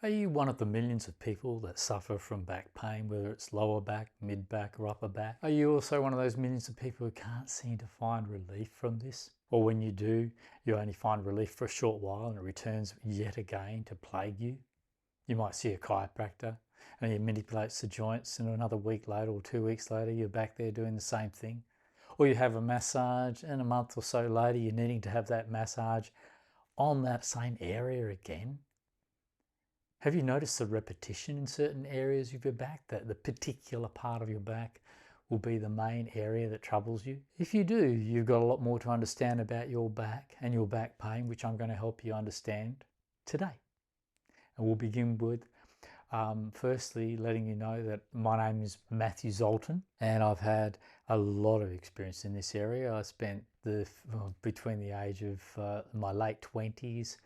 Are you one of the millions of people that suffer from back pain, whether it's lower back, mid back, or upper back? Are you also one of those millions of people who can't seem to find relief from this? Or when you do, you only find relief for a short while and it returns yet again to plague you? You might see a chiropractor and he manipulates the joints, and another week later or 2 weeks later, you're back there doing the same thing. Or you have a massage and a month or so later, you're needing to have that massage on that same area again. Have you noticed the repetition in certain areas of your back, that the particular part of your back will be the main area that troubles you? If you do, you've got a lot more to understand about your back and your back pain, which I'm going to help you understand today. And we'll begin with firstly letting you know that my name is Matthew Zoltan and I've had a lot of experience in this area. I spent between the age of my late 20s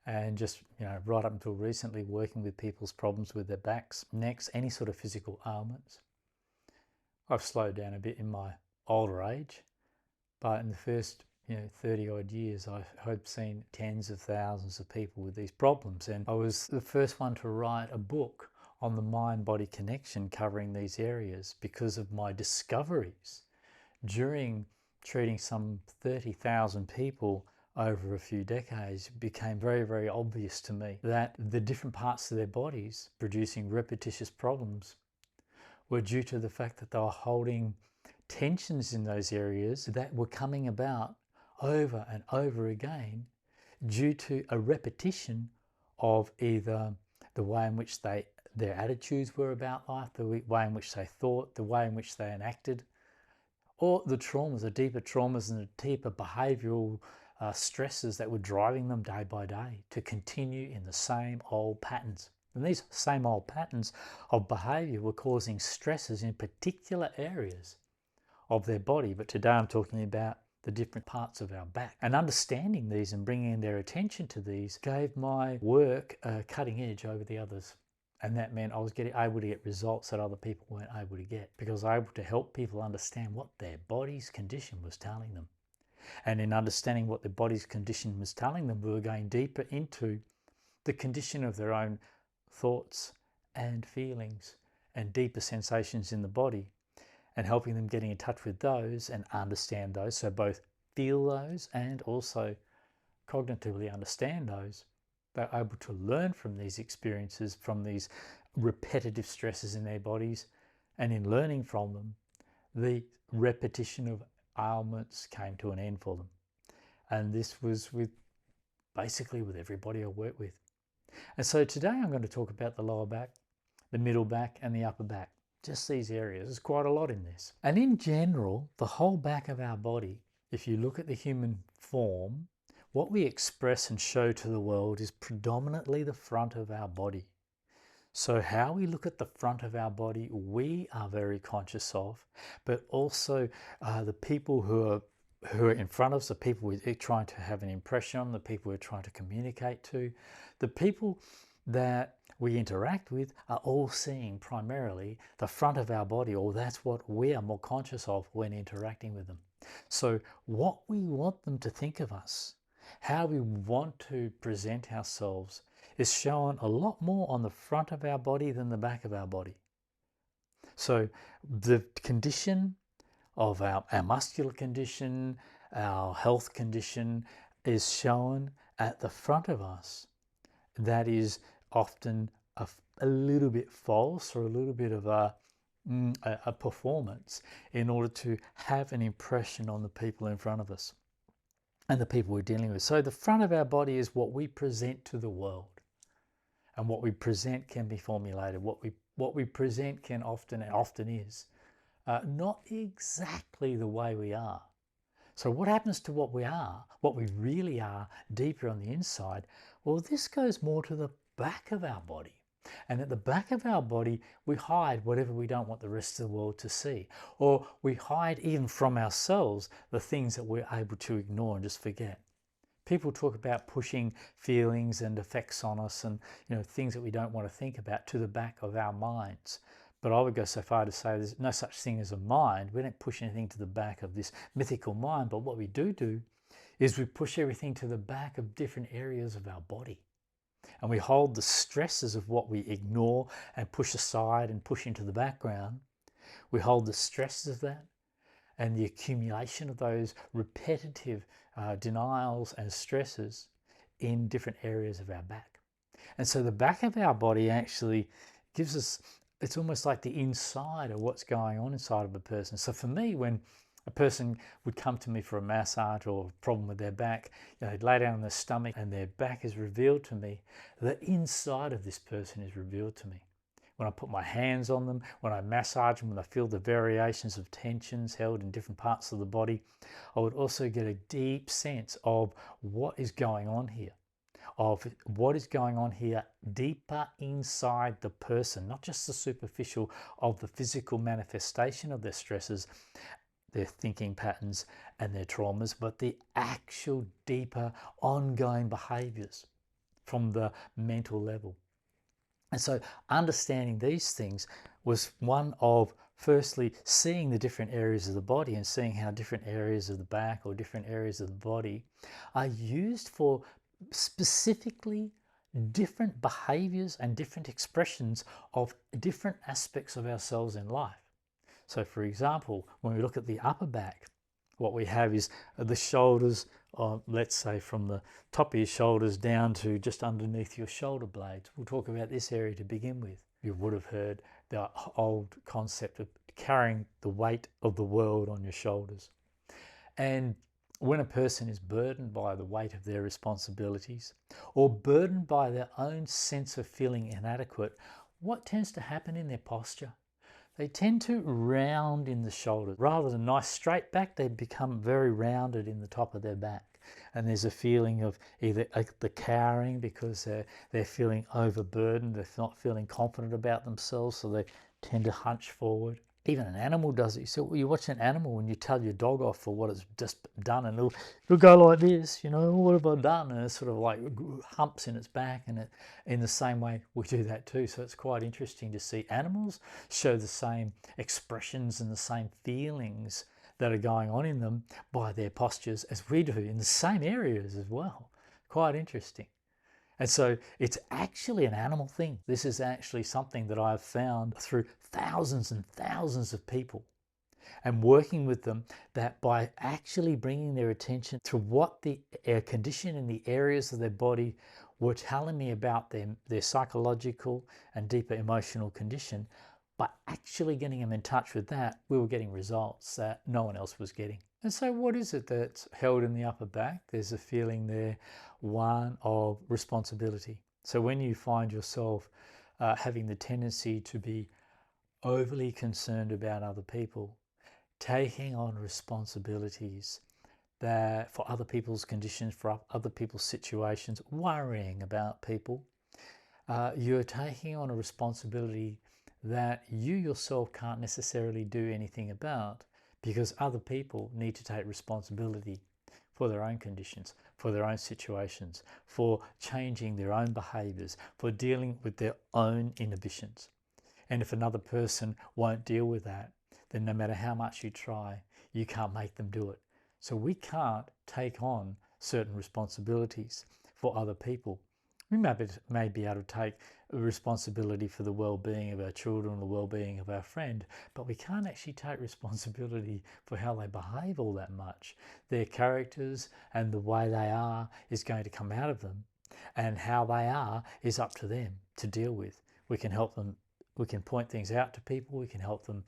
and just right up until recently working with people's problems with their backs, necks, any sort of physical ailments. I've slowed down a bit in my older age, but in the first 30 odd years I've seen tens of thousands of people with these problems, and I was the first one to write a book on the mind-body connection covering these areas because of my discoveries during treating some 30,000 people over a few decades. It became very, very obvious to me that the different parts of their bodies producing repetitious problems were due to the fact that they were holding tensions in those areas that were coming about over and over again due to a repetition of either the way in which their attitudes were about life, the way in which they thought, the way in which they enacted, or the traumas, the deeper traumas and the deeper behavioural stresses that were driving them day by day to continue in the same old patterns. And these same old patterns of behaviour were causing stresses in particular areas of their body. But today I'm talking about the different parts of our back. And understanding these and bringing their attention to these gave my work a cutting edge over the others. And that meant I was able to get results that other people weren't able to get, because I was able to help people understand what their body's condition was telling them. And in understanding what their body's condition was telling them, we were going deeper into the condition of their own thoughts and feelings and deeper sensations in the body, and helping them getting in touch with those and understand those. So both feel those and also cognitively understand those. They're able to learn from these experiences, from these repetitive stresses in their bodies, and in learning from them, the repetition of ailments came to an end for them. And this was basically with everybody I work with. And so today I'm going to talk about the lower back, the middle back, and the upper back. Just these areas. There's quite a lot in this. And in general, the whole back of our body, if you look at the human form, what we express and show to the world is predominantly the front of our body. So how we look at the front of our body, we are very conscious of, but also the people who are in front of us, the people we're trying to have an impression on, the people we're trying to communicate to, the people that we interact with are all seeing primarily the front of our body, or that's what we are more conscious of when interacting with them. So what we want them to think of us, how we want to present ourselves, is shown a lot more on the front of our body than the back of our body. So the condition of our muscular condition, our health condition is shown at the front of us. That is often a little bit false, or a little bit of a performance in order to have an impression on the people in front of us and the people we're dealing with. So the front of our body is what we present to the world. And what we present can be formulated. What we present can often is not exactly the way we are. So what happens to what we are, what we really are deeper on the inside? Well, this goes more to the back of our body. And at the back of our body, we hide whatever we don't want the rest of the world to see. Or we hide even from ourselves the things that we're able to ignore and just forget. People talk about pushing feelings and effects on us and things that we don't want to think about to the back of our minds. But I would go so far to say there's no such thing as a mind. We don't push anything to the back of this mythical mind, but what we do is we push everything to the back of different areas of our body. and we hold the stresses of what we ignore and push aside and push into the background. We hold the stresses of that and the accumulation of those repetitive denials and stresses in different areas of our back. And so the back of our body actually gives us, it's almost like the inside of what's going on inside of a person. So for me, when a person would come to me for a massage or a problem with their back, they'd lay down on their stomach and their back is revealed to me. The inside of this person is revealed to me. When I put my hands on them, when I massage them, when I feel the variations of tensions held in different parts of the body, I would also get a deep sense of what is going on here. Deeper inside the person, not just the superficial of the physical manifestation of their stresses, their thinking patterns and their traumas, but the actual deeper ongoing behaviours from the mental level. And so understanding these things was one of, firstly, seeing the different areas of the body and seeing how different areas of the back or different areas of the body are used for specifically different behaviours and different expressions of different aspects of ourselves in life. So for example, when we look at the upper back, what we have is the shoulders, let's say from the top of your shoulders down to just underneath your shoulder blades. We'll talk about this area to begin with. You would have heard the old concept of carrying the weight of the world on your shoulders. And when a person is burdened by the weight of their responsibilities or burdened by their own sense of feeling inadequate, what tends to happen in their posture? They tend to round in the shoulders. Rather than nice straight back, they become very rounded in the top of their back. And there's a feeling of either the cowering because they're feeling overburdened, they're not feeling confident about themselves, so they tend to hunch forward. Even an animal does it. So you watch an animal and you tell your dog off for what it's just done, and it'll go like this, what have I done? And it sort of like humps in its back, and in the same way we do that too. So it's quite interesting to see animals show the same expressions and the same feelings that are going on in them by their postures as we do in the same areas as well. Quite interesting. And so it's actually an animal thing. This is actually something that I've found through thousands and thousands of people and working with them, that by actually bringing their attention to what the condition in the areas of their body were telling me about their psychological and deeper emotional condition, by actually getting them in touch with that, we were getting results that no one else was getting. And so what is it that's held in the upper back? There's a feeling there, one of responsibility. So when you find yourself having the tendency to be overly concerned about other people, taking on responsibilities that for other people's conditions, for other people's situations, worrying about people, you're taking on a responsibility that you yourself can't necessarily do anything about, because other people need to take responsibility for their own conditions, for their own situations, for changing their own behaviours, for dealing with their own inhibitions. And if another person won't deal with that, then no matter how much you try, you can't make them do it. So we can't take on certain responsibilities for other people. We may be able to take responsibility for the well-being of our children, the well-being of our friend, but we can't actually take responsibility for how they behave all that much. Their characters and the way they are is going to come out of them, and how they are is up to them to deal with. We can help them. We can point things out to people. We can help them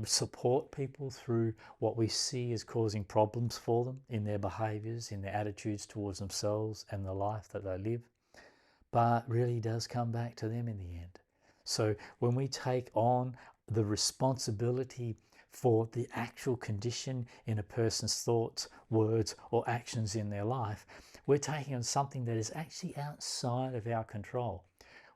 support people through what we see as causing problems for them in their behaviours, in their attitudes towards themselves and the life that they live. But it really does come back to them in the end. So when we take on the responsibility for the actual condition in a person's thoughts, words, or actions in their life, we're taking on something that is actually outside of our control.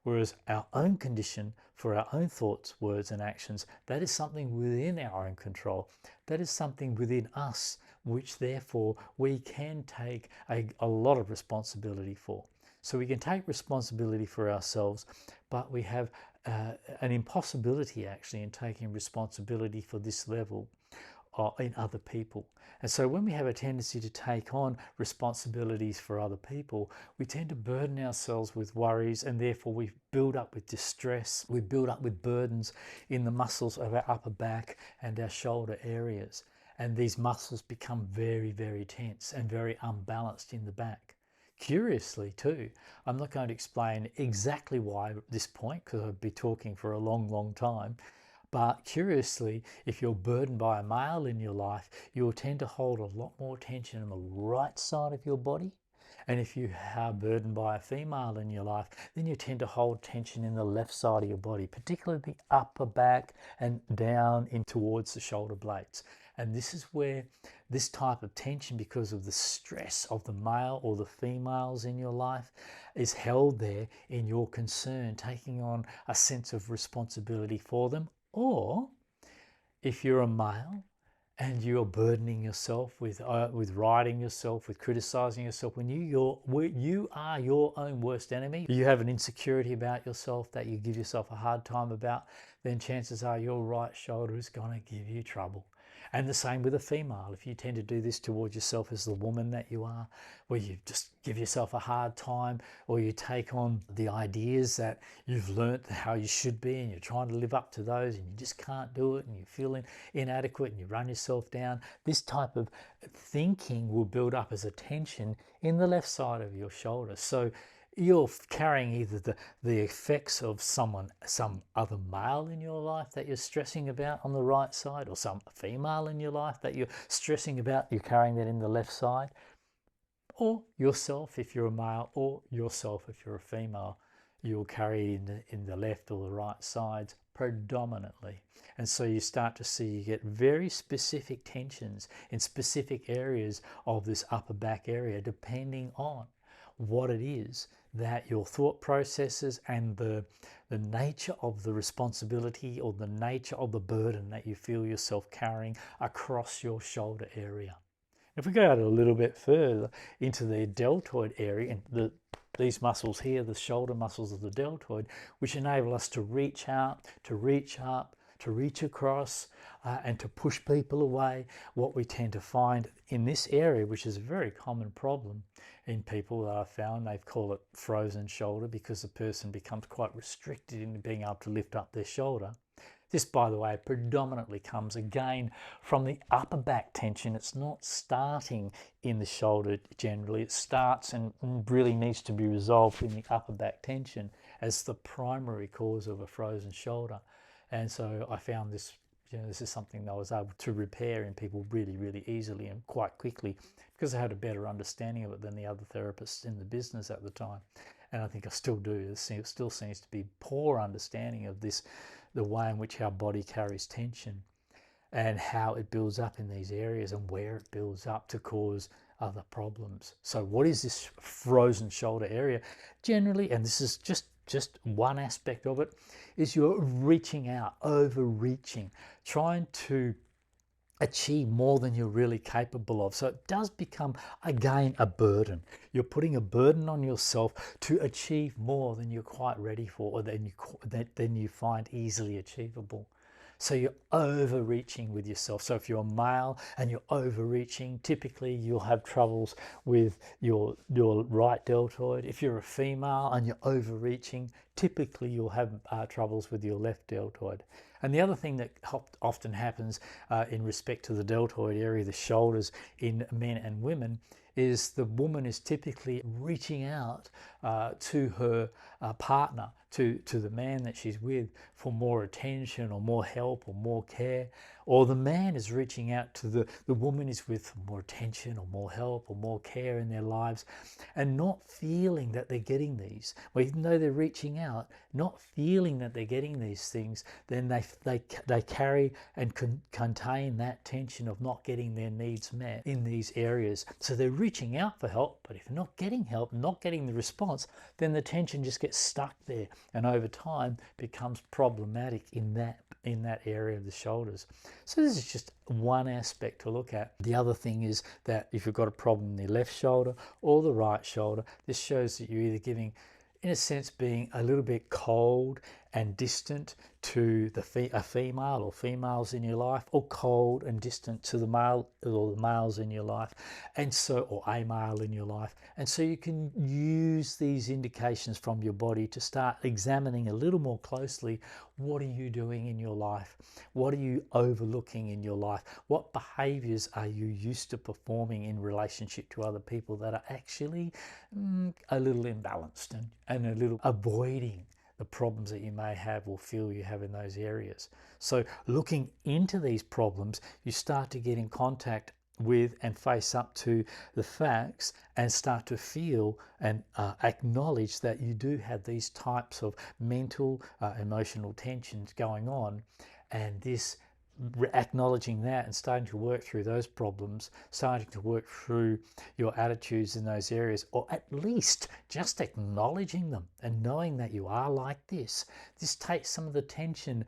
Whereas our own condition for our own thoughts, words, and actions, that is something within our own control. That is something within us, which therefore we can take a lot of responsibility for. So we can take responsibility for ourselves, but we have an impossibility actually in taking responsibility for this level in other people. And so when we have a tendency to take on responsibilities for other people, we tend to burden ourselves with worries, and therefore we build up with distress, we build up with burdens in the muscles of our upper back and our shoulder areas. And these muscles become very, very tense and very unbalanced in the back. Curiously too, I'm not going to explain exactly why at this point, because I'd be talking for a long, long time. But curiously, if you're burdened by a male in your life, you'll tend to hold a lot more tension on the right side of your body. And if you are burdened by a female in your life, then you tend to hold tension in the left side of your body, particularly the upper back and down in towards the shoulder blades. And this is where this type of tension, because of the stress of the male or the females in your life, is held there in your concern, taking on a sense of responsibility for them. Or if you're a male and you're burdening yourself with riding yourself, with criticizing yourself, when you are your own worst enemy, you have an insecurity about yourself that you give yourself a hard time about, then chances are your right shoulder is going to give you trouble. And the same with a female. If you tend to do this towards yourself as the woman that you are, where you just give yourself a hard time, or you take on the ideas that you've learnt how you should be and you're trying to live up to those and you just can't do it and you're feeling inadequate and you run yourself down, this type of thinking will build up as a tension in the left side of your shoulder. So you're carrying either the effects of some other male in your life that you're stressing about on the right side, or some female in your life that you're stressing about, you're carrying that in the left side, or yourself if you're a male, or yourself if you're a female, you'll carry in the left or the right sides predominantly. And so you start to see, you get very specific tensions in specific areas of this upper back area, depending on what it is that your thought processes and the nature of the responsibility or the nature of the burden that you feel yourself carrying across your shoulder area. If we go out a little bit further into the deltoid area, and these muscles here, the shoulder muscles of the deltoid, which enable us to reach out, to reach up, to reach across, and to push people away, what we tend to find in this area, which is a very common problem in people that I've found, they call it frozen shoulder, because the person becomes quite restricted in being able to lift up their shoulder. This, by the way, predominantly comes again from the upper back tension. It's not starting in the shoulder generally. It starts and really needs to be resolved in the upper back tension as the primary cause of a frozen shoulder. And so I found this, this is something that I was able to repair in people really, really easily and quite quickly, because I had a better understanding of it than the other therapists in the business at the time. And I think I still do. There still seems to be poor understanding of this, the way in which our body carries tension and how it builds up in these areas and where it builds up to cause other problems. So what is this frozen shoulder area? Generally, and this is just one aspect of it, is you're reaching out, overreaching, trying to achieve more than you're really capable of. So it does become, again, a burden. You're putting a burden on yourself to achieve more than you're quite ready for, or than you find easily achievable. So you're overreaching with yourself. So if you're a male and you're overreaching, typically you'll have troubles with your right deltoid. If you're a female and you're overreaching, typically you'll have troubles with your left deltoid. And the other thing that often happens in respect to the deltoid area, the shoulders in men and women, is the woman is typically reaching out to her partner, to the man that she's with, for more attention or more help or more care. Or the man is reaching out to the woman is with for more attention or more help or more care in their lives, and not feeling that they're getting these. Well, even though they're reaching out, not feeling that they're getting these things, then they carry and contain that tension of not getting their needs met in these areas. So they're reaching out for help, but if not getting help, not getting the response, then the tension just gets stuck there, and over time becomes problematic in that area of the shoulders. So this is just one aspect to look at. The other thing is that if you've got a problem in the left shoulder or the right shoulder, this shows that you're either giving, in a sense, being a little bit cold and distant to a female or females in your life, or cold and distant to the male or the males in your life, and so, or a male in your life. And so you can use these indications from your body to start examining a little more closely. What are you doing in your life? What are you overlooking in your life? What behaviors are you used to performing in relationship to other people that are actually a little imbalanced and a little avoiding the problems that you may have or feel you have in those areas? So looking into these problems, you start to get in contact with and face up to the facts and start to feel and acknowledge that you do have these types of mental, emotional tensions going on. And this, acknowledging that and starting to work through those problems, starting to work through your attitudes in those areas, or at least just acknowledging them and knowing that you are like this takes some of the tension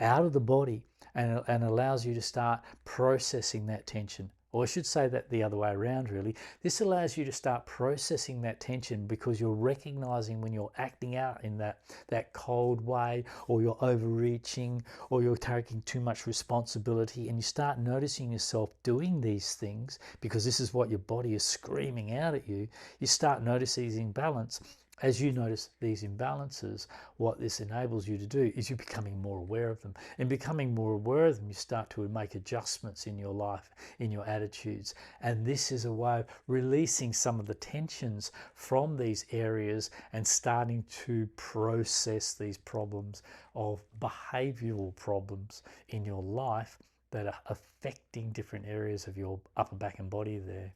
out of the body and allows you to start processing that tension. Or I should say that the other way around, really. This allows you to start processing that tension because you're recognizing when you're acting out in that cold way, or you're overreaching, or you're taking too much responsibility, and you start noticing yourself doing these things because this is what your body is screaming out at you. You start noticing these imbalance. As you notice these imbalances, what this enables you to do is you're becoming more aware of them. And becoming more aware of them, you start to make adjustments in your life, in your attitudes. And this is a way of releasing some of the tensions from these areas and starting to process these problems of behavioral problems in your life that are affecting different areas of your upper back and body there.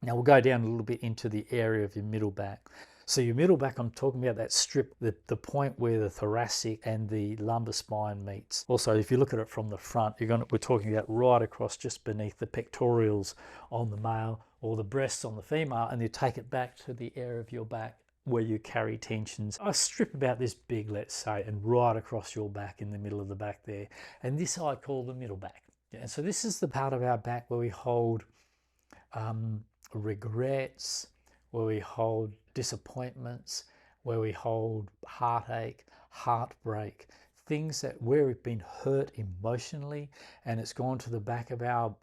Now we'll go down a little bit into the area of your middle back. So your middle back, I'm talking about that strip, the point where the thoracic and the lumbar spine meets. Also, if you look at it from the front, we're talking about right across just beneath the pectorals on the male or the breasts on the female, and you take it back to the area of your back where you carry tensions. A strip about this big, let's say, and right across your back in the middle of the back there. And this I call the middle back. And so this is the part of our back where we hold regrets, where we hold disappointments, where we hold heartache, heartbreak, things that where we've been hurt emotionally, and it's gone to the back of our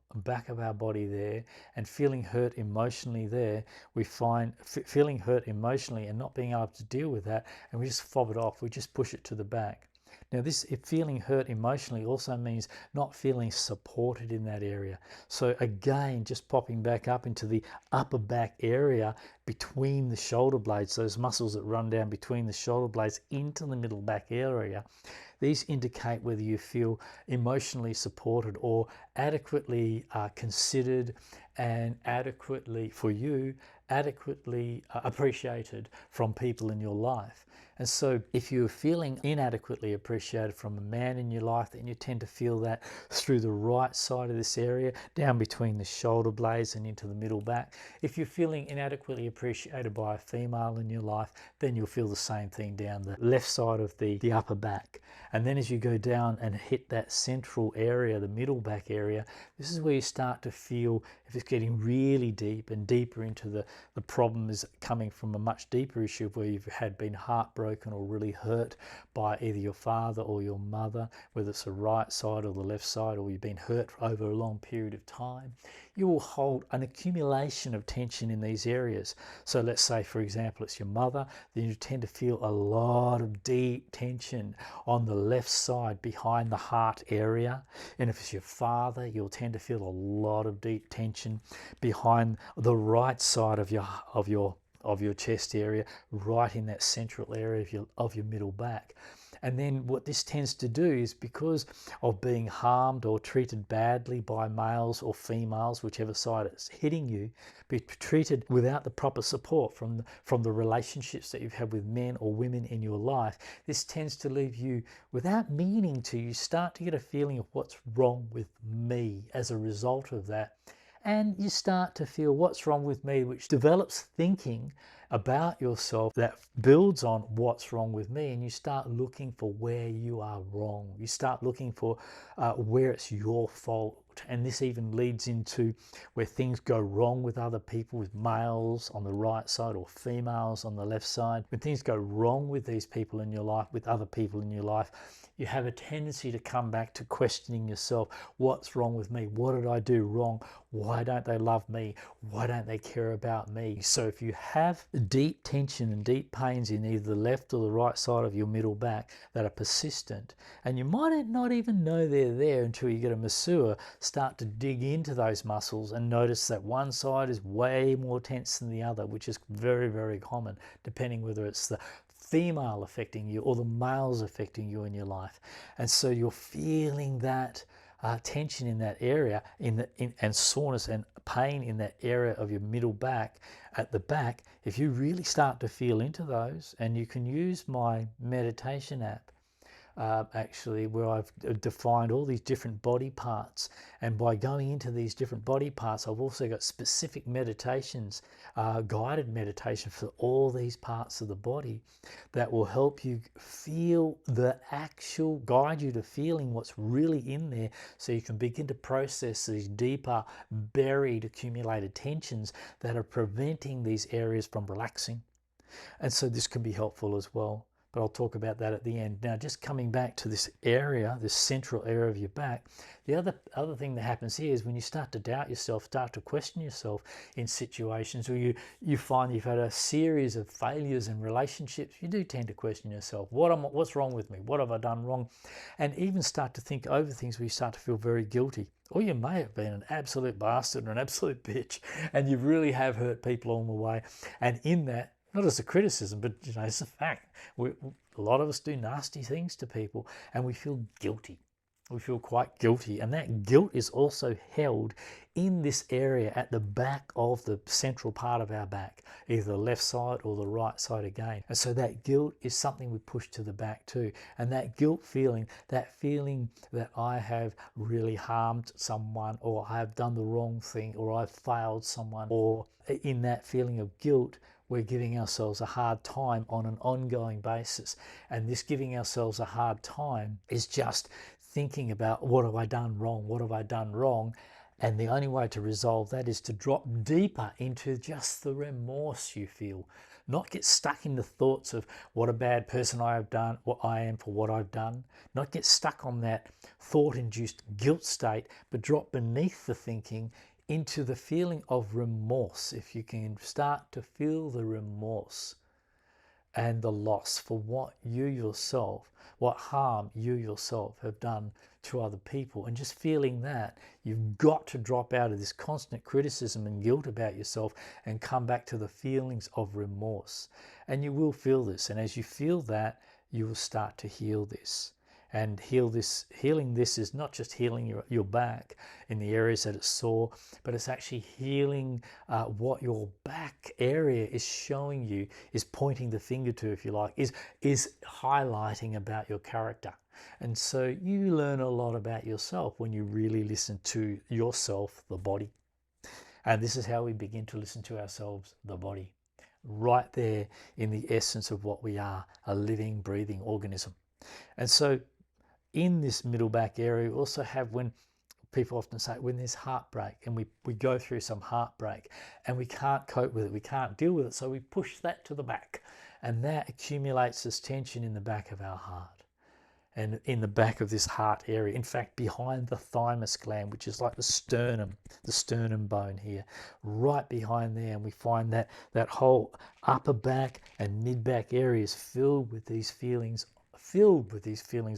body there, and feeling hurt emotionally there, we find feeling hurt emotionally and not being able to deal with that, and we just fob it off, we just push it to the back. Now this, if feeling hurt emotionally, also means not feeling supported in that area. So again, just popping back up into the upper back area between the shoulder blades, those muscles that run down between the shoulder blades into the middle back area. These indicate whether you feel emotionally supported or adequately considered and adequately appreciated from people in your life. And so if you're feeling inadequately appreciated from a man in your life, then you tend to feel that through the right side of this area, down between the shoulder blades and into the middle back. If you're feeling inadequately appreciated by a female in your life, then you'll feel the same thing down the left side of the upper back. And then as you go down and hit that central area, the middle back area, this is where you start to feel if it's getting really deep and deeper into the problem is coming from a much deeper issue where you've been heartbroken or really hurt by either your father or your mother, whether it's the right side or the left side, or you've been hurt over a long period of time. You will hold an accumulation of tension in these areas. So let's say, for example, it's your mother, then you tend to feel a lot of deep tension on the left side behind the heart area. And if it's your father, you'll tend to feel a lot of deep tension behind the right side of your chest area, right in that central area of your middle back. And then what this tends to do is, because of being harmed or treated badly by males or females, whichever side it's hitting you, be treated without the proper support from the relationships that you've had with men or women in your life, this tends to leave you, without meaning to, you start to get a feeling of what's wrong with me as a result of that. And you start to feel what's wrong with me, which develops thinking about yourself that builds on what's wrong with me, and you start looking for where you are wrong. You start looking for where it's your fault. And this even leads into where things go wrong with other people, with males on the right side or females on the left side. When things go wrong with these people in your life, with other people in your life, you have a tendency to come back to questioning yourself. What's wrong with me? What did I do wrong? Why don't they love me? Why don't they care about me? So if you have deep tension and deep pains in either the left or the right side of your middle back that are persistent, and you might not even know they're there until you get a masseur, start to dig into those muscles and notice that one side is way more tense than the other, which is very, very common, depending whether it's the female affecting you or the males affecting you in your life. And so you're feeling that tension in that area and soreness and pain in that area of your middle back at the back. If you really start to feel into those, and you can use my meditation app, actually, where I've defined all these different body parts, and by going into these different body parts, I've also got specific meditations, guided meditation for all these parts of the body that will help you feel guide you to feeling what's really in there, so you can begin to process these deeper buried accumulated tensions that are preventing these areas from relaxing. And so this can be helpful as well, but I'll talk about that at the end. Now, just coming back to this area, this central area of your back, the other thing that happens here is when you start to doubt yourself, start to question yourself in situations where you find you've had a series of failures in relationships, you do tend to question yourself. What's wrong with me? What have I done wrong? And even start to think over things where you start to feel very guilty. Or you may have been an absolute bastard or an absolute bitch, and you really have hurt people along the way. And in that, not as a criticism, but it's a fact. A lot of us do nasty things to people, and we feel guilty. We feel quite guilty, and that guilt is also held in this area at the back of the central part of our back, either the left side or the right side again. And so that guilt is something we push to the back too. And that guilt feeling, that I have really harmed someone, or I have done the wrong thing, or I've failed someone, or in that feeling of guilt, we're giving ourselves a hard time on an ongoing basis. And this giving ourselves a hard time is just thinking about, what have I done wrong? What have I done wrong? And the only way to resolve that is to drop deeper into just the remorse you feel. Not get stuck in the thoughts of what a bad person I have done, what I am for what I've done. Not get stuck on that thought-induced guilt state, but drop beneath the thinking into the feeling of remorse. If you can start to feel the remorse and the loss for what harm you yourself have done to other people, and just feeling that, you've got to drop out of this constant criticism and guilt about yourself and come back to the feelings of remorse. And you will feel this, and as you feel that, you will start to heal this. And healing this is not just healing your back in the areas that it's sore, but it's actually healing what your back area is showing you, is pointing the finger to, if you like, is highlighting about your character. And so you learn a lot about yourself when you really listen to yourself, the body. And this is how we begin to listen to ourselves, the body, right there in the essence of what we are, a living, breathing organism. And so in this middle back area, we also have, when people often say, when there's heartbreak, and we go through some heartbreak and we can't cope with it, we can't deal with it, so we push that to the back, and that accumulates this tension in the back of our heart and in the back of this heart area. In fact, behind the thymus gland, which is like the sternum bone here, right behind there, and we find that whole upper back and mid back area is filled with these feelings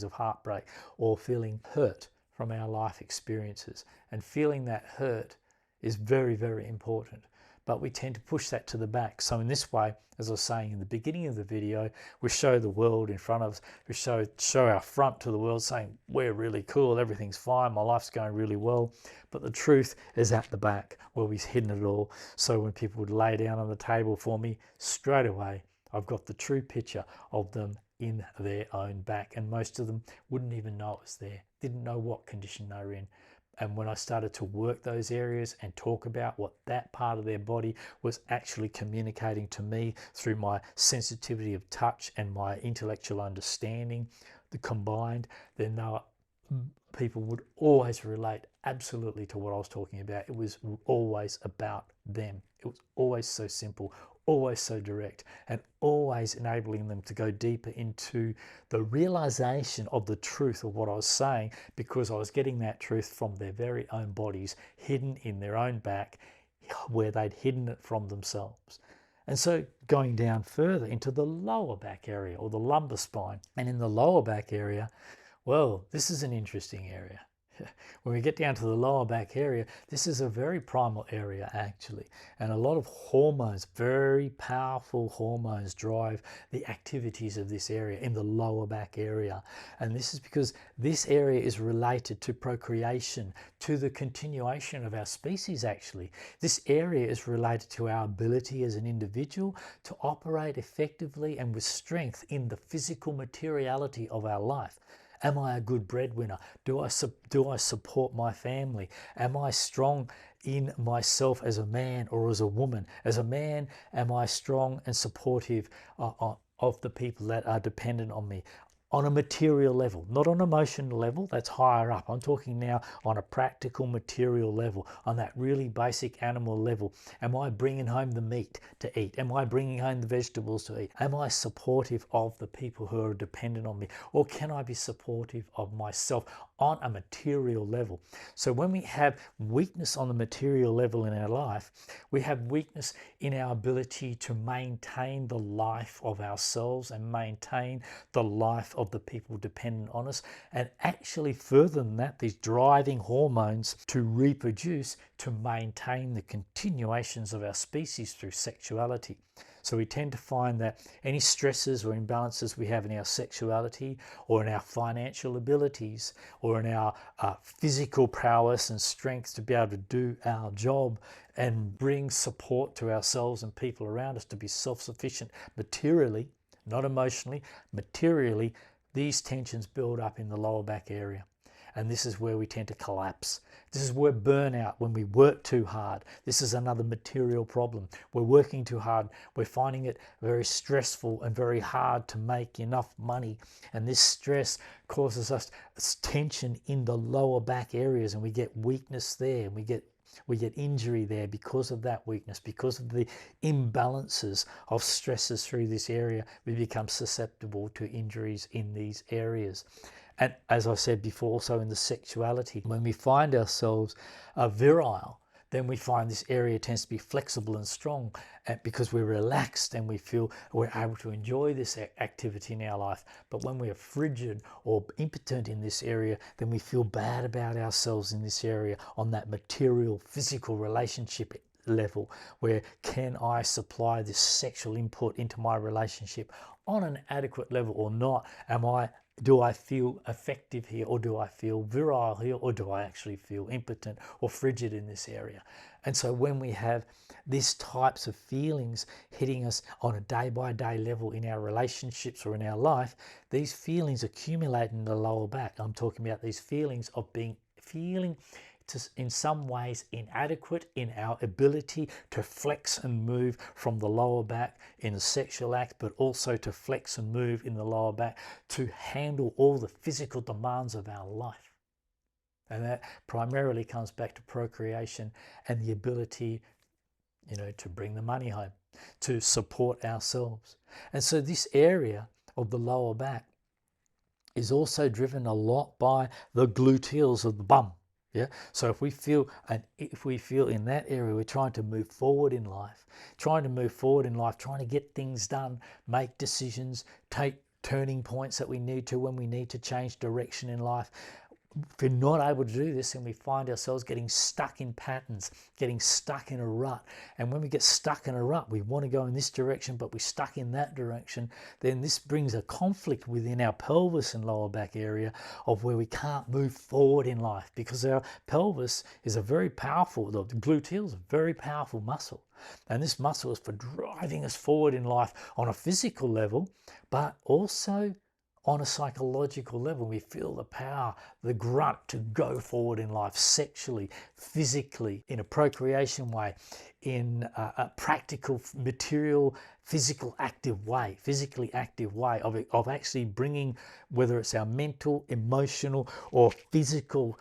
of heartbreak, or feeling hurt from our life experiences. And feeling that hurt is very, very important, but we tend to push that to the back. So in this way, as I was saying in the beginning of the video, we show the world in front of us, we show our front to the world, saying we're really cool, everything's fine, my life's going really well. But the truth is at the back, where we've hidden it all. So when people would lay down on the table for me, straight away I've got the true picture of them in their own back, and most of them wouldn't even know it was there, didn't know what condition they were in. And when I started to work those areas and talk about what that part of their body was actually communicating to me through my sensitivity of touch and my intellectual understanding, the combined, then people would always relate absolutely to what I was talking about. It was always about them. It was always so simple, always so direct, and always enabling them to go deeper into the realization of the truth of what I was saying, because I was getting that truth from their very own bodies, hidden in their own back, where they'd hidden it from themselves. And so going down further into the lower back area, or the lumbar spine, and in the lower back area, well, this is an interesting area. When we get down to the lower back area, this is a very primal area actually, and a lot of hormones, very powerful hormones, drive the activities of this area in the lower back area. And this is because this area is related to procreation, to the continuation of our species actually. This area is related to our ability as an individual to operate effectively and with strength in the physical materiality of our life. Am I a good breadwinner? Do I support my family? Am I strong in myself as a man or as a woman? As a man, am I strong and supportive of the people that are dependent on me? On a material level, not on an emotional level, that's higher up. I'm talking now on a practical material level, on that really basic animal level. Am I bringing home the meat to eat? Am I bringing home the vegetables to eat? Am I supportive of the people who are dependent on me? Or can I be supportive of myself on a material level? So when we have weakness on the material level in our life, we have weakness in our ability to maintain the life of ourselves and maintain the life of the people dependent on us, and actually further than that, these driving hormones to reproduce, to maintain the continuations of our species through sexuality. So we tend to find that any stresses or imbalances we have in our sexuality, or in our financial abilities, or in our physical prowess and strength to be able to do our job and bring support to ourselves and people around us to be self-sufficient materially, not emotionally, materially, these tensions build up in the lower back area. And this is where we tend to collapse. This is where burnout, when we work too hard, this is another material problem. We're working too hard. We're finding it very stressful and very hard to make enough money. And this stress causes us tension in the lower back areas, and we get weakness there, and we get injury there because of that weakness, because of the imbalances of stresses through this area. We become susceptible to injuries in these areas. And as I said before, also in the sexuality, when we find ourselves virile, then we find this area tends to be flexible and strong, because we're relaxed and we feel we're able to enjoy this activity in our life. But when we're frigid or impotent in this area, then we feel bad about ourselves in this area on that material, physical relationship level, where can I supply this sexual input into my relationship on an adequate level or not? Do I feel effective here, or do I feel virile here, or do I actually feel impotent or frigid in this area? And so when we have these types of feelings hitting us on a day-by-day level in our relationships or in our life, these feelings accumulate in the lower back. I'm talking about these feelings of feeling in some ways inadequate in our ability to flex and move from the lower back in the sexual act, but also to flex and move in the lower back to handle all the physical demands of our life. And that primarily comes back to procreation and the ability, to bring the money home, to support ourselves. And so this area of the lower back is also driven a lot by the gluteals of the bum. Yeah. So if we feel in that area, we're trying to move forward in life, trying to get things done, make decisions, take turning points that we need to when we need to change direction in life. If we're not able to do this, and we find ourselves getting stuck in patterns, getting stuck in a rut. And when we get stuck in a rut, we want to go in this direction, but we're stuck in that direction. Then this brings a conflict within our pelvis and lower back area of where we can't move forward in life, because our pelvis is the gluteal is a very powerful muscle. And this muscle is for driving us forward in life on a physical level, but also on a psychological level. We feel the power, the grunt to go forward in life sexually, physically, in a procreation way, in a practical, material, physically active way of actually bringing, whether it's our mental, emotional, or physical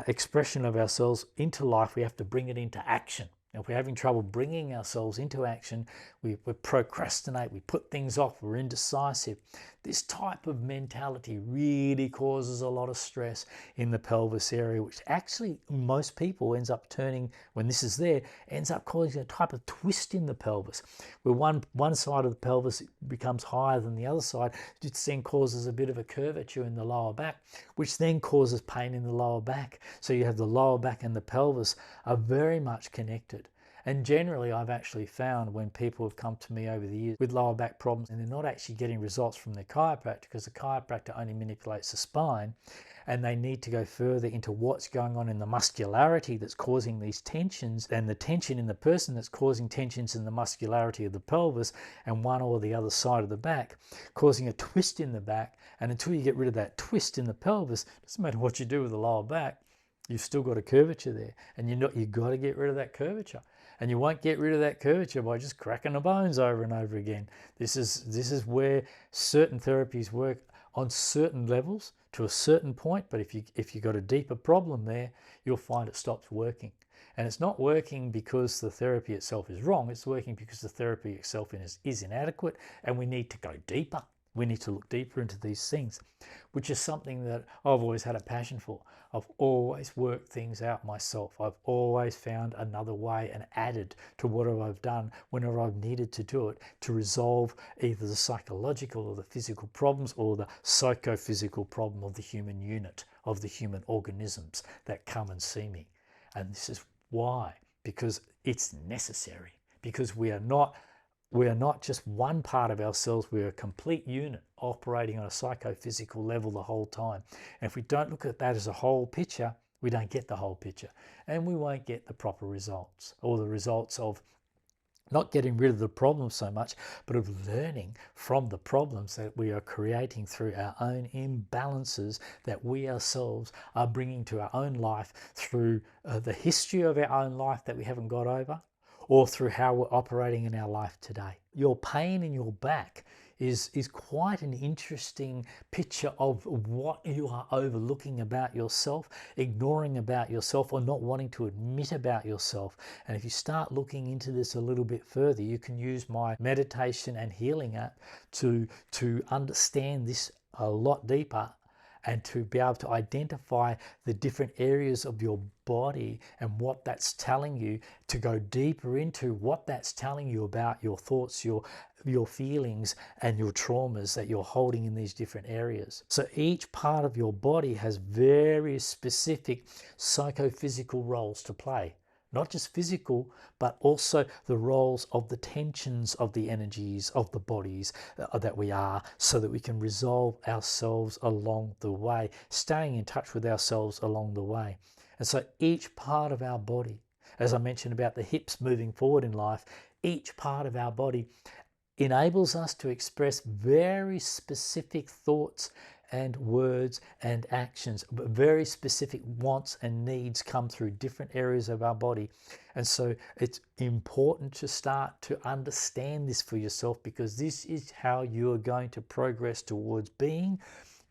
expression of ourselves into life. We have to bring it into action. And if we're having trouble bringing ourselves into action, we procrastinate, we put things off, we're indecisive. This type of mentality really causes a lot of stress in the pelvis area, which actually most people ends up turning, when this is there, ends up causing a type of twist in the pelvis, where one side of the pelvis becomes higher than the other side, which then causes a bit of a curvature in the lower back, which then causes pain in the lower back. So you have the lower back and the pelvis are very much connected. And generally, I've actually found when people have come to me over the years with lower back problems and they're not actually getting results from their chiropractor, because the chiropractor only manipulates the spine, and they need to go further into what's going on in the muscularity that's causing these tensions, and the tension in the person that's causing tensions in the muscularity of the pelvis and one or the other side of the back, causing a twist in the back. And until you get rid of that twist in the pelvis, it doesn't matter what you do with the lower back, you've still got a curvature there, and you've got to get rid of that curvature. And you won't get rid of that curvature by just cracking the bones over and over again. This is where certain therapies work on certain levels to a certain point, but if you've got a deeper problem there, you'll find it stops working. And it's not working because the therapy itself is wrong, it's working because the therapy itself is inadequate, and we need to go deeper. We need to look deeper into these things, which is something that I've always had a passion for. I've always worked things out myself. I've always found another way and added to what I've done whenever I've needed to do it to resolve either the psychological or the physical problems or the psychophysical problem of the human unit, of the human organisms that come and see me. And this is why, because it's necessary, because we are not just one part of ourselves, we're a complete unit operating on a psychophysical level the whole time. And if we don't look at that as a whole picture, we don't get the whole picture, and we won't get the proper results, or the results of not getting rid of the problem so much, but of learning from the problems that we are creating through our own imbalances that we ourselves are bringing to our own life through the history of our own life that we haven't got over, or through how we're operating in our life today. Your pain in your back is quite an interesting picture of what you are overlooking about yourself, ignoring about yourself, or not wanting to admit about yourself. And if you start looking into this a little bit further, you can use my meditation and healing app to understand this a lot deeper, and to be able to identify the different areas of your body and what that's telling you, to go deeper into what that's telling you about your thoughts, your feelings, and your traumas that you're holding in these different areas. So each part of your body has very specific psychophysical roles to play. Not just physical, but also the roles of the tensions of the energies of the bodies that we are, so that we can resolve ourselves along the way, staying in touch with ourselves along the way. And so each part of our body, as I mentioned about the hips moving forward in life, each part of our body enables us to express very specific thoughts and words and actions, but very specific wants and needs come through different areas of our body. And so it's important to start to understand this for yourself, because this is how you are going to progress towards being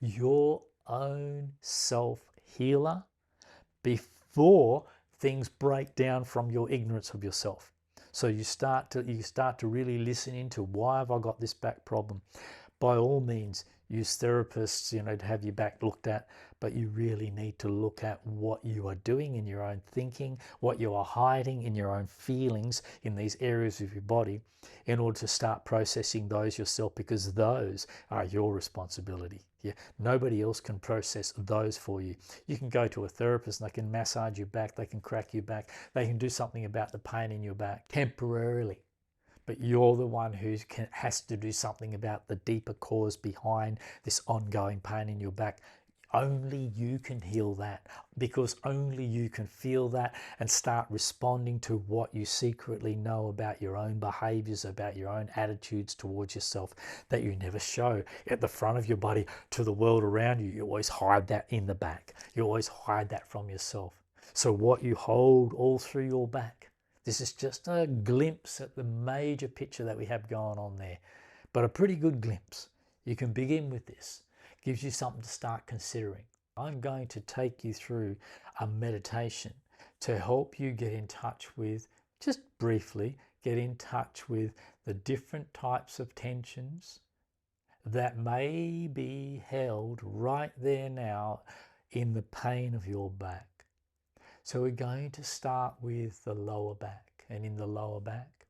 your own self-healer before things break down from your ignorance of yourself. So you start to really listen into, why have I got this back problem? By all means, use therapists, to have your back looked at, but you really need to look at what you are doing in your own thinking, what you are hiding in your own feelings in these areas of your body, in order to start processing those yourself, because those are your responsibility. Yeah, nobody else can process those for you. You can go to a therapist and they can massage your back, they can crack your back, they can do something about the pain in your back temporarily. But you're the one who has to do something about the deeper cause behind this ongoing pain in your back. Only you can heal that, because only you can feel that and start responding to what you secretly know about your own behaviors, about your own attitudes towards yourself that you never show at the front of your body to the world around you. You always hide that in the back. You always hide that from yourself. So what you hold all through your back, this is just a glimpse at the major picture that we have going on there, but a pretty good glimpse. You can begin with this. Gives you something to start considering. I'm going to take you through a meditation to help you get in touch with, just briefly, get in touch with the different types of tensions that may be held right there now in the pain of your back. So we're going to start with the lower back, and in the lower back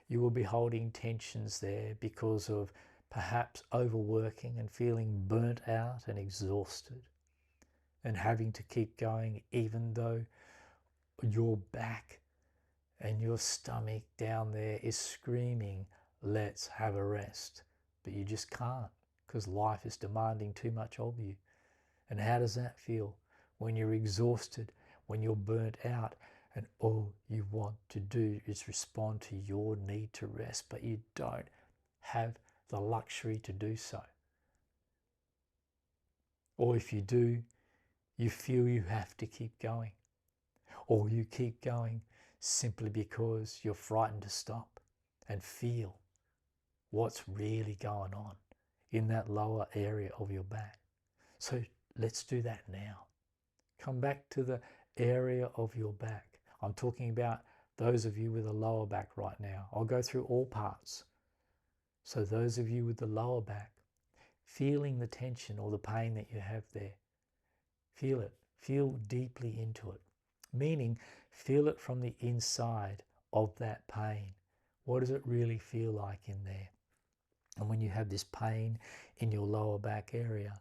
you will be holding tensions there because of perhaps overworking and feeling burnt out and exhausted and having to keep going even though your back and your stomach down there is screaming, let's have a rest. But you just can't, because life is demanding too much of you. And how does that feel when you're exhausted, when you're burnt out, and all you want to do is respond to your need to rest, but you don't have the luxury to do so? Or if you do, you feel you have to keep going, or you keep going simply because you're frightened to stop and feel what's really going on in that lower area of your back. So let's do that now. Come back to the area of your back. I'm talking about those of you with a lower back right now. I'll go through all parts. So those of you with the lower back, feeling the tension or the pain that you have there, feel it. Feel deeply into it. Meaning, feel it from the inside of that pain. What does it really feel like in there? And when you have this pain in your lower back area,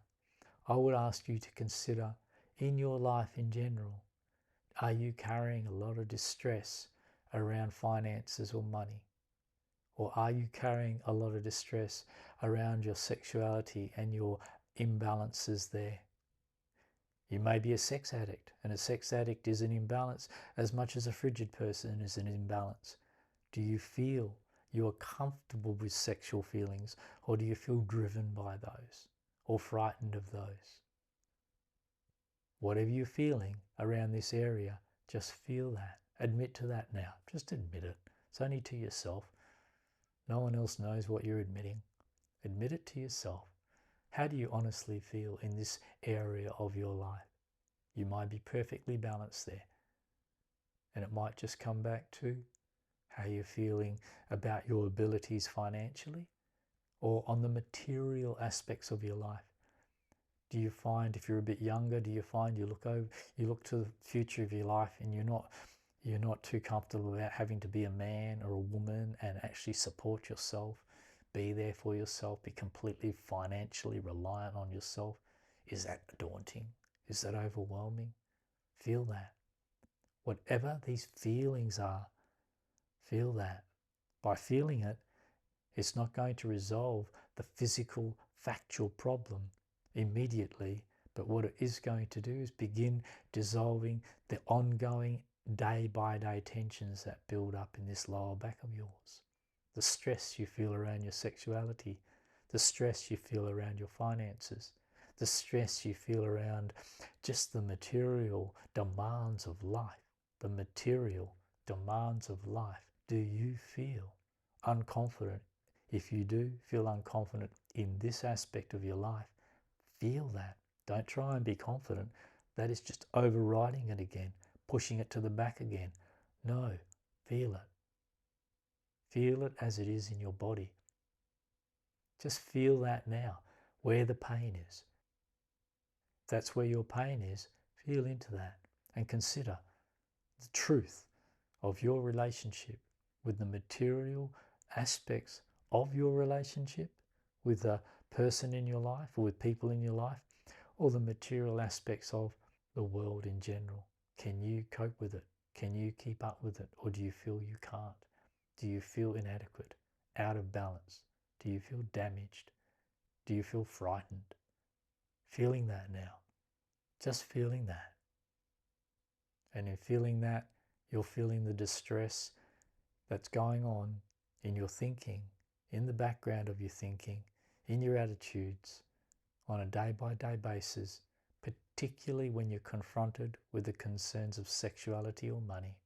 I would ask you to consider in your life in general, are you carrying a lot of distress around finances or money? Or are you carrying a lot of distress around your sexuality and your imbalances there? You may be a sex addict, and a sex addict is an imbalance as much as a frigid person is an imbalance. Do you feel you are comfortable with sexual feelings, or do you feel driven by those or frightened of those? Whatever you're feeling around this area, just feel that. Admit to that now. Just admit it. It's only to yourself. No one else knows what you're admitting. Admit it to yourself. How do you honestly feel in this area of your life? You might be perfectly balanced there. And it might just come back to how you're feeling about your abilities financially or on the material aspects of your life. Do you find, if you're a bit younger, do you find you look to the future of your life and you're not too comfortable about having to be a man or a woman and actually support yourself, be there for yourself, be completely financially reliant on yourself? Is that daunting? Is that overwhelming? Feel that. Whatever these feelings are, feel that. By feeling it, it's not going to resolve the physical, factual problem immediately, but what it is going to do is begin dissolving the ongoing day-by-day tensions that build up in this lower back of yours. The stress you feel around your sexuality, the stress you feel around your finances, the stress you feel around just the material demands of life, the material demands of life. Do you feel unconfident? If you do feel unconfident in this aspect of your life, feel that. Don't try and be confident. That is just overriding it again, pushing it to the back again. No, feel it. Feel it as it is in your body. Just feel that now, where the pain is. If that's where your pain is, feel into that and consider the truth of your relationship with the material aspects of your relationship with the person in your life or with people in your life, or the material aspects of the world in general. Can you cope with it? Can you keep up with it? Or do you feel you can't? Do you feel inadequate, out of balance? Do you feel damaged? Do you feel frightened? Feeling that now. Just feeling that. And in feeling that, you're feeling the distress that's going on in your thinking, in the background of your thinking, in your attitudes on a day-by-day basis, particularly when you're confronted with the concerns of sexuality or money,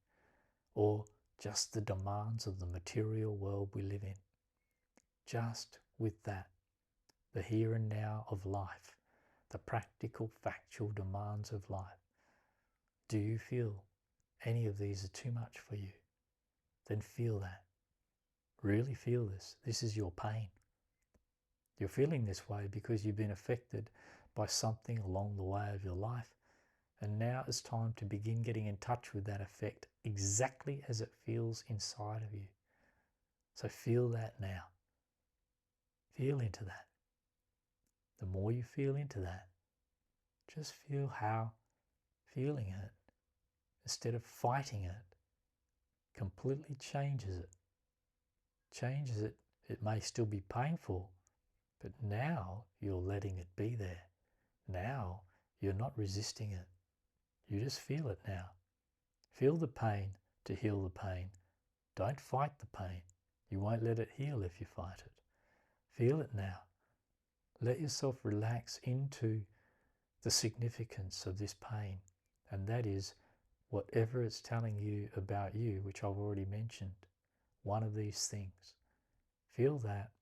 or just the demands of the material world we live in. Just with that, the here and now of life, the practical, factual demands of life. Do you feel any of these are too much for you? Then feel that. Really feel this. This is your pain. You're feeling this way because you've been affected by something along the way of your life, and now it's time to begin getting in touch with that effect exactly as it feels inside of you. So feel that now. Feel into that. The more you feel into that, just feel how feeling it, instead of fighting it, completely changes it. Changes it. It may still be painful, but now you're letting it be there. Now you're not resisting it. You just feel it now. Feel the pain to heal the pain. Don't fight the pain. You won't let it heal if you fight it. Feel it now. Let yourself relax into the significance of this pain, and that is whatever it's telling you about you, which I've already mentioned. One of these things. Feel that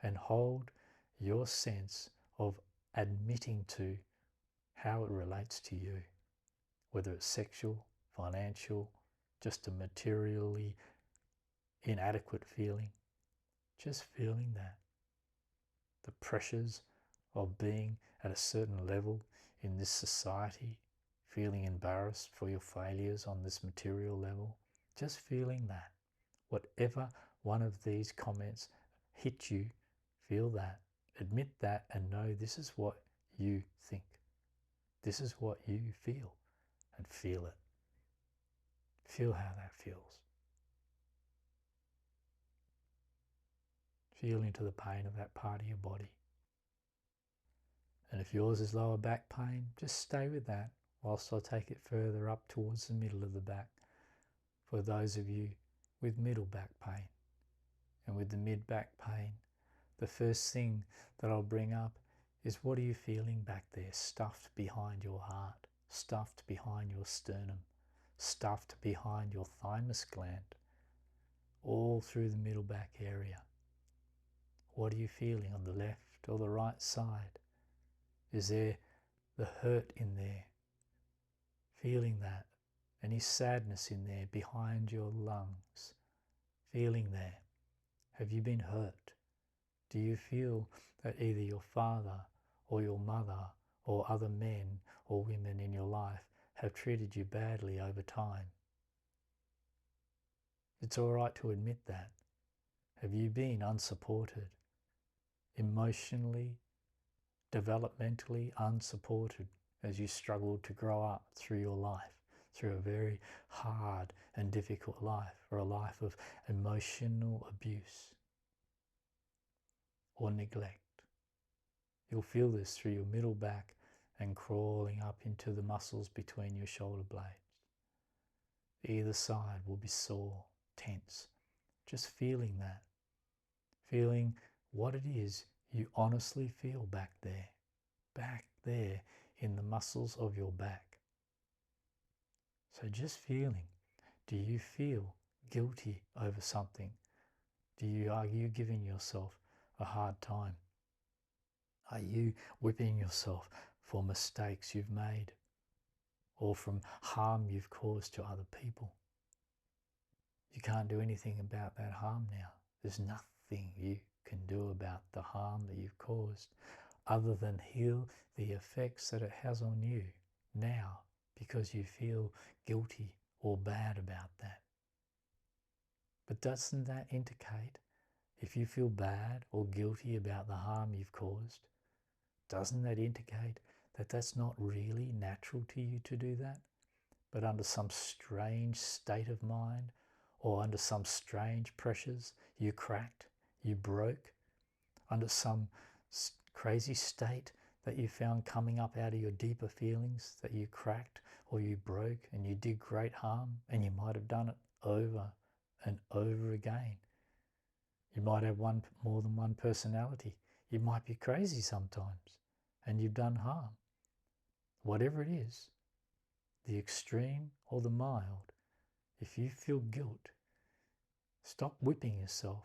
and hold your sense of admitting to how it relates to you, whether it's sexual, financial, just a materially inadequate feeling. Just feeling that. The pressures of being at a certain level in this society, feeling embarrassed for your failures on this material level. Just feeling that. Whatever one of these comments hit you, feel that. Admit that and know this is what you think. This is what you feel, and feel it. Feel how that feels. Feel into the pain of that part of your body. And if yours is lower back pain, just stay with that whilst I take it further up towards the middle of the back for those of you with middle back pain. And with the mid back pain, the first thing that I'll bring up is, what are you feeling back there, stuffed behind your heart, stuffed behind your sternum, stuffed behind your thymus gland, all through the middle back area. What are you feeling on the left or the right side? Is there the hurt in there? Feeling that. Any sadness in there behind your lungs? Feeling there. Have you been hurt? Do you feel that either your father or your mother or other men or women in your life have treated you badly over time? It's all right to admit that. Have you been unsupported? Emotionally, developmentally unsupported as you struggled to grow up through your life, through a very hard and difficult life, or a life of emotional abuse or neglect. You'll feel this through your middle back and crawling up into the muscles between your shoulder blades. Either side will be sore, tense. Just feeling that. Feeling what it is you honestly feel back there in the muscles of your back. So just feeling. Do you feel guilty over something? Are you giving yourself a hard time? Are you whipping yourself for mistakes you've made or from harm you've caused to other people? You can't do anything about that harm now. There's nothing you can do about the harm that you've caused other than heal the effects that it has on you now, because you feel guilty or bad about that. But doesn't that indicate, if you feel bad or guilty about the harm you've caused, doesn't that indicate that that's not really natural to you to do that, but under some strange state of mind or under some strange pressures you cracked, you broke, under some crazy state that you found coming up out of your deeper feelings that you cracked or you broke and you did great harm, and you might have done it over and over again. You might have more than one personality. You might be crazy sometimes and you've done harm. Whatever it is, the extreme or the mild, if you feel guilt, stop whipping yourself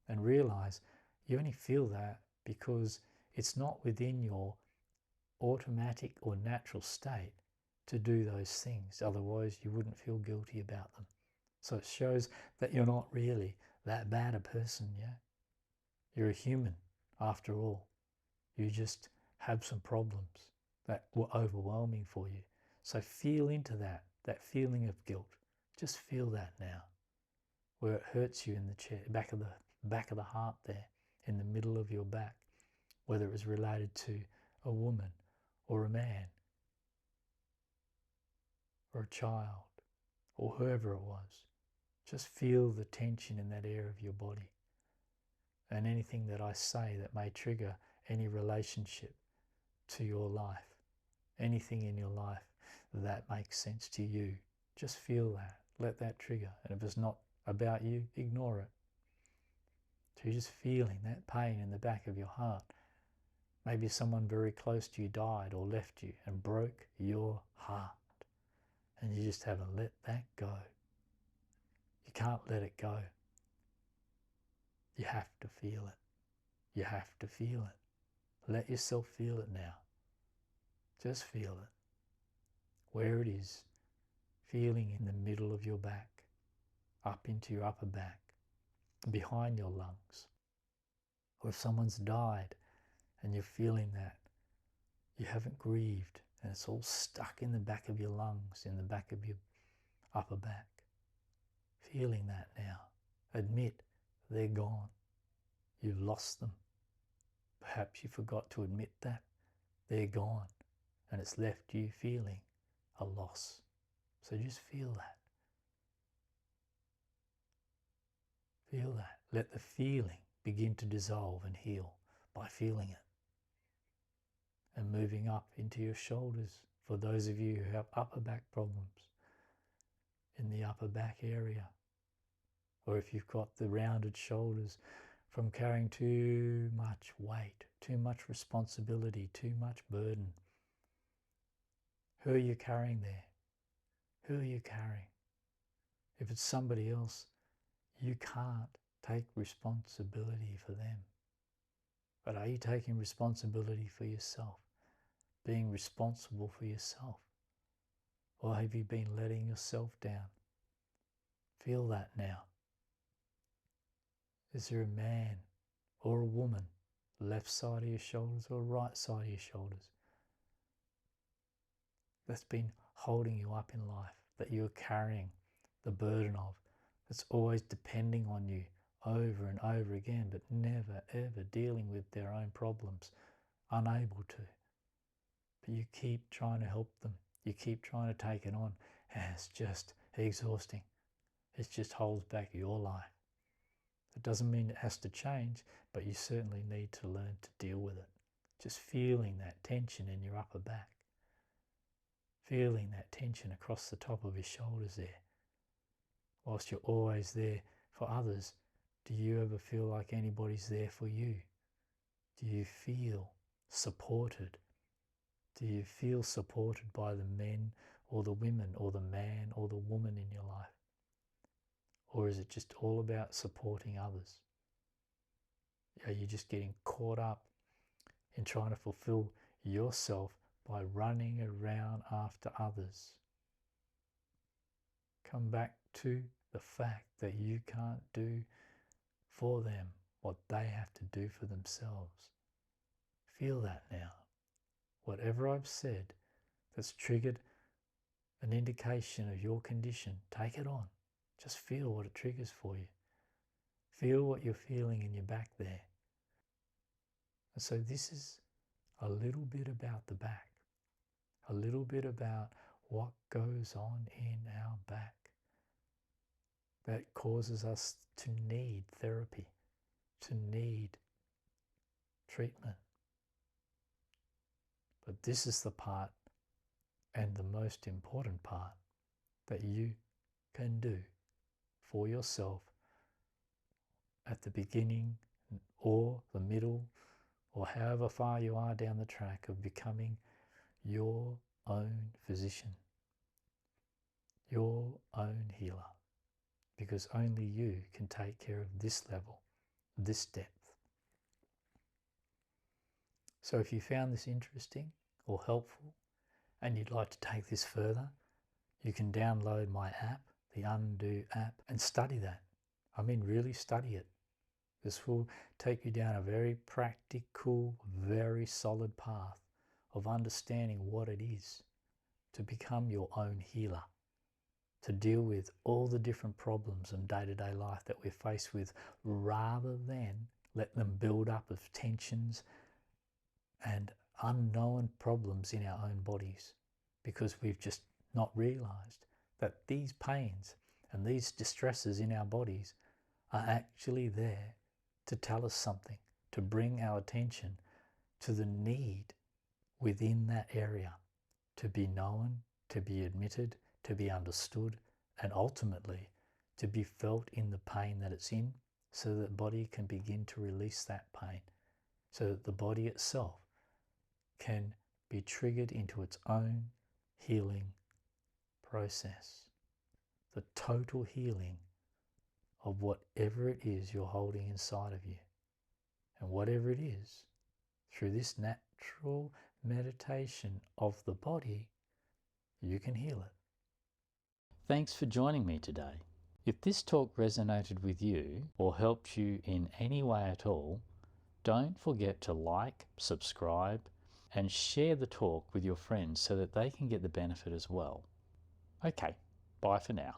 and realize you only feel that because it's not within your automatic or natural state to do those things. Otherwise, you wouldn't feel guilty about them. So it shows that you're not really that bad a person, yeah? You're a human, after all. You just have some problems that were overwhelming for you. So feel into that feeling of guilt. Just feel that now, where it hurts you in the chair, back of the heart there, in the middle of your back, whether it was related to a woman or a man or a child or whoever it was. Just feel the tension in that area of your body. And anything that I say that may trigger any relationship to your life, anything in your life that makes sense to you, just feel that. Let that trigger. And if it's not about you, ignore it. So you're just feeling that pain in the back of your heart. Maybe someone very close to you died or left you and broke your heart. And you just haven't let that go. You can't let it go. You have to feel it. You have to feel it. Let yourself feel it now. Just feel it. Where it is, feeling in the middle of your back, up into your upper back, behind your lungs. Or if someone's died and you're feeling that, you haven't grieved and it's all stuck in the back of your lungs, in the back of your upper back. Feeling that now. Admit they're gone. You've lost them. Perhaps you forgot to admit that. They're gone and it's left you feeling a loss. So just feel that. Feel that. Let the feeling begin to dissolve and heal by feeling it. And moving up into your shoulders for those of you who have upper back problems, in the upper back area. Or if you've got the rounded shoulders from carrying too much weight, too much responsibility, too much burden. Who are you carrying there? Who are you carrying? If it's somebody else, you can't take responsibility for them. But are you taking responsibility for yourself? Being responsible for yourself? Or have you been letting yourself down? Feel that now. Is there a man or a woman, left side of your shoulders or right side of your shoulders, that's been holding you up in life, that you're carrying the burden of, that's always depending on you over and over again, but never ever dealing with their own problems, unable to. But you keep trying to help them. You keep trying to take it on, and it's just exhausting. It just holds back your life. It doesn't mean it has to change, but you certainly need to learn to deal with it. Just feeling that tension in your upper back. Feeling that tension across the top of your shoulders there. Whilst you're always there for others, do you ever feel like anybody's there for you? Do you feel supported? Do you feel supported by the men or the women or the man or the woman in your life? Or is it just all about supporting others? Are you just getting caught up in trying to fulfill yourself by running around after others? Come back to the fact that you can't do for them what they have to do for themselves. Feel that now. Whatever I've said that's triggered an indication of your condition, take it on. Just feel what it triggers for you. Feel what you're feeling in your back there. And so this is a little bit about the back, a little bit about what goes on in our back that causes us to need therapy, to need treatment. But this is the part, and the most important part, that you can do for yourself at the beginning or the middle, or however far you are down the track of becoming your own physician, your own healer, because only you can take care of this level, this depth. So if you found this interesting or helpful and you'd like to take this further, you can download my app, the Undo app, and study that. I mean, really study it. This will take you down a very practical, very solid path of understanding what it is to become your own healer, to deal with all the different problems in day-to-day life that we're faced with, rather than let them build up of tensions and unknown problems in our own bodies, because we've just not realized that these pains and these distresses in our bodies are actually there to tell us something, to bring our attention to the need within that area to be known, to be admitted, to be understood, and ultimately to be felt in the pain that it's in, so that the body can begin to release that pain, so that the body itself can be triggered into its own healing process, the total healing of whatever it is you're holding inside of you. And whatever it is, through this natural meditation of the body, you can heal it. Thanks for joining me today. If this talk resonated with you or helped you in any way at all, don't forget to like, subscribe, and share the talk with your friends so that they can get the benefit as well. Okay, bye for now.